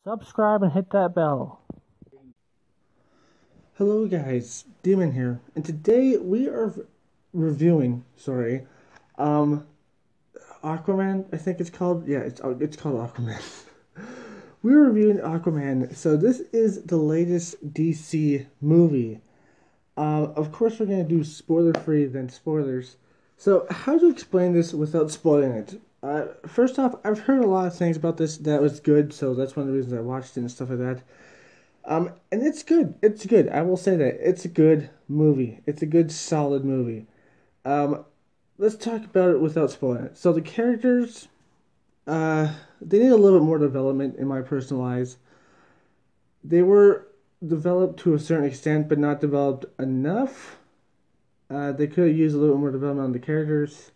Subscribe and hit that bell. Hello guys, Demon here, and today we are um, Aquaman, I think it's called. Yeah, it's called Aquaman. We're reviewing Aquaman, so this is the latest DC movie. Of course we're going to do spoiler-free, then spoilers. So, how to explain this without spoiling it? First off, I've heard a lot of things about this that was good, so that's one of the reasons I watched it and stuff like that. And it's good. It's good. I will say that. It's a good movie. It's a good, solid movie. Um, let's talk about it without spoiling it. So the characters, they need a little bit more development in my personal eyes. They were developed to a certain extent, but not developed enough. They could have used a little bit more development on the characters.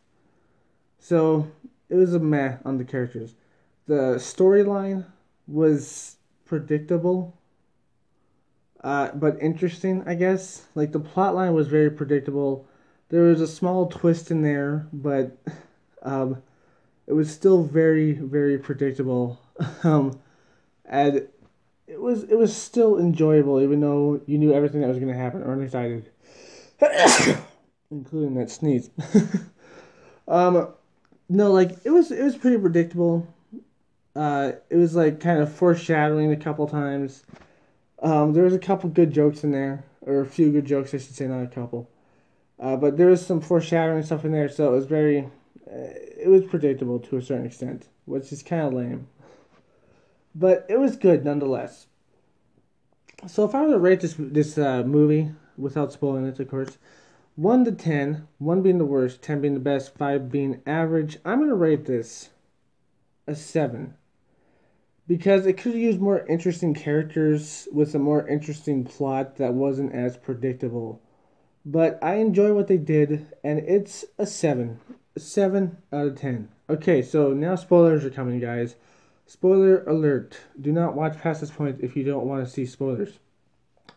So it was a meh on the characters. The storyline was predictable, but interesting, I guess. Like, the plot line was very predictable. There was a small twist in there, but um, it was still very, very predictable. And it was still enjoyable, even though you knew everything that was going to happen, or at least I did, including that sneeze. um, no, like, it was pretty predictable. It was like kind of foreshadowing a couple times. There was a couple good jokes in there, or a few good jokes, I should say, not a couple. But there was some foreshadowing stuff in there, so it was it was predictable to a certain extent, which is kind of lame. But it was good nonetheless. So if I were to rate this movie without spoiling it, of course, 1 to 10, 1 being the worst, 10 being the best, 5 being average, I'm gonna rate this a 7. Because it could have used more interesting characters with a more interesting plot that wasn't as predictable. But I enjoy what they did, and it's a 7. A 7 out of 10. Okay, so now spoilers are coming, guys. Spoiler alert. Do not watch past this point if you don't want to see spoilers.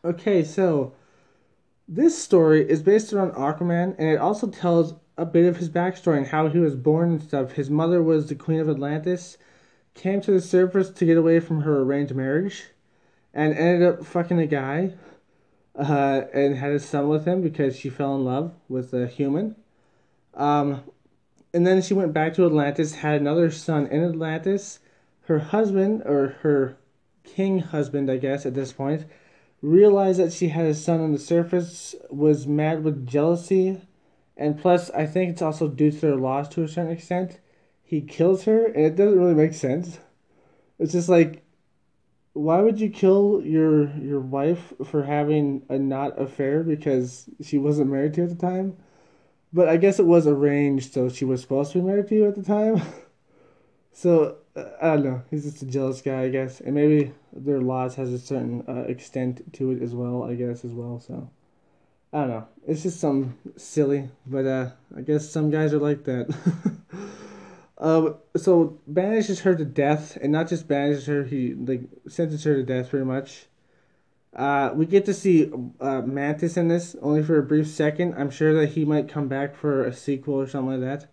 Okay, so this story is based around Aquaman, and it also tells a bit of his backstory and how he was born and stuff. His mother was the Queen of Atlantis, came to the surface to get away from her arranged marriage, and ended up fucking a guy, and had a son with him because she fell in love with a human. Um, and then she went back to Atlantis, had another son in Atlantis. Her husband, or her king husband, I guess, at this point, realized that she had a son on the surface, was mad with jealousy, and plus, I think it's also due to their loss to a certain extent. He kills her, and it doesn't really make sense. It's just like, why would you kill your wife for having a not affair because she wasn't married to you at the time? But I guess it was arranged, so she was supposed to be married to you at the time. So I don't know. He's just a jealous guy, I guess, and maybe their loss has a certain extent to it as well. I guess as well. So I don't know. It's just something silly, but I guess some guys are like that. So banishes her to death, and not just banishes her, he like sentences her to death pretty much. We get to see Mantis in this only for a brief second. I'm sure that he might come back for a sequel or something like that,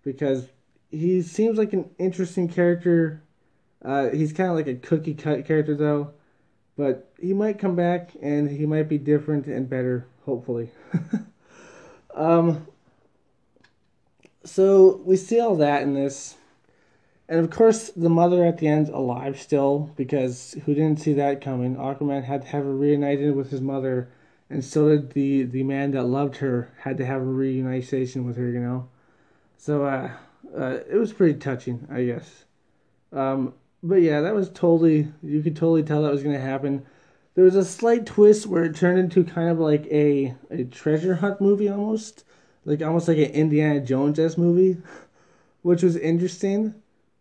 because he seems like an interesting character. He's kind of like a cookie cut character though, but he might come back and he might be different and better, hopefully. um, so we see all that in this. And of course, the mother at the end's alive still, because who didn't see that coming? Aquaman had to have her reunited with his mother, and so did the man that loved her, had to have a reunitation with her, you know? So, it was pretty touching, I guess. But yeah, that was totally, you could totally tell that was going to happen. There was a slight twist where it turned into kind of like a treasure hunt movie almost. Like almost like an Indiana Jones-esque movie, which was interesting.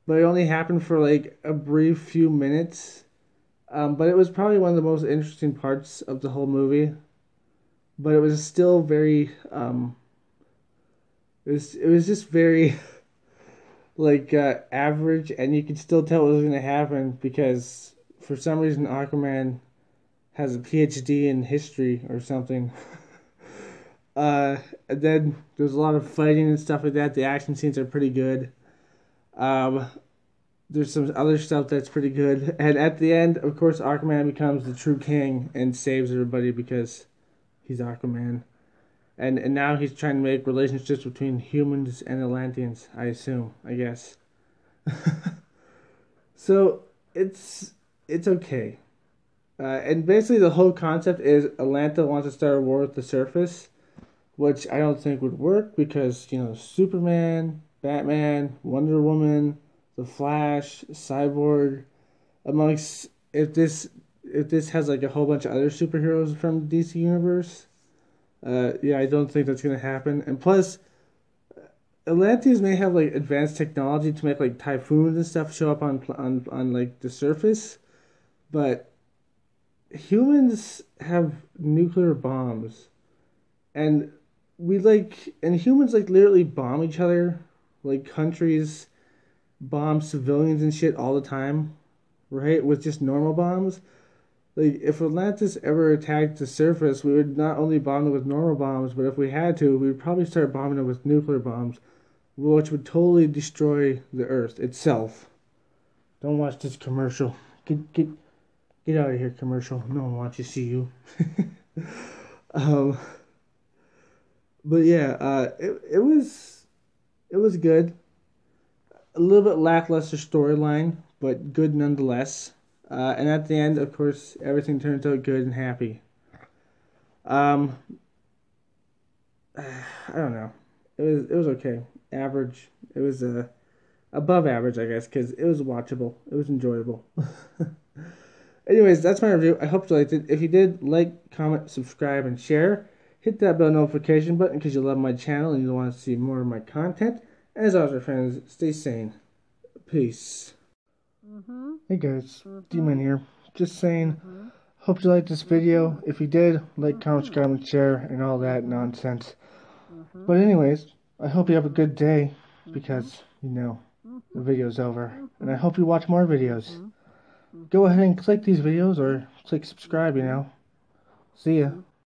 But it only happened for like a brief few minutes. But it was probably one of the most interesting parts of the whole movie. But it was still very, it was just very like average, and you could still tell what was going to happen because for some reason Aquaman has a PhD in history or something. And then there's a lot of fighting and stuff like that. The action scenes are pretty good. Um, there's some other stuff that's pretty good. And at the end, of course, Aquaman becomes the true king and saves everybody because he's Aquaman. And now he's trying to make relationships between humans and Atlanteans, I assume, I guess. So it's okay. And basically the whole concept is Atlanta wants to start a war with the surface, which I don't think would work because, Superman, Batman, Wonder Woman, The Flash, Cyborg, amongst if this has like a whole bunch of other superheroes from the DC universe, yeah, I don't think that's gonna happen. And plus, Atlanteans may have like advanced technology to make like typhoons and stuff show up on like the surface, but humans have nuclear bombs, and humans like literally bomb each other, like countries bomb civilians and shit all the time, right? With just normal bombs. Like if Atlantis ever attacked the surface, we would not only bomb it with normal bombs, but if we had to, we'd probably start bombing it with nuclear bombs, which would totally destroy the Earth itself. Don't watch this commercial. Get out of here, commercial. No one wants to see you. um, but yeah, it was good. A little bit lackluster storyline, but good nonetheless. And at the end, of course, everything turns out good and happy. Um, I don't know. It was okay. Average. It was above average, I guess, because it was watchable. It was enjoyable. Anyways, that's my review. I hope you liked it. If you did, like, comment, subscribe, and share. Hit that bell notification button because you love my channel and you want to see more of my content. As always, my friends, stay sane. Peace. Hey guys, D-Man here. Just saying, hope you liked this video. If you did, like, comment, subscribe, and share, and all that nonsense. But anyways, I hope you have a good day because, the video's over. And I hope you watch more videos. Go ahead and click these videos or click subscribe, See ya.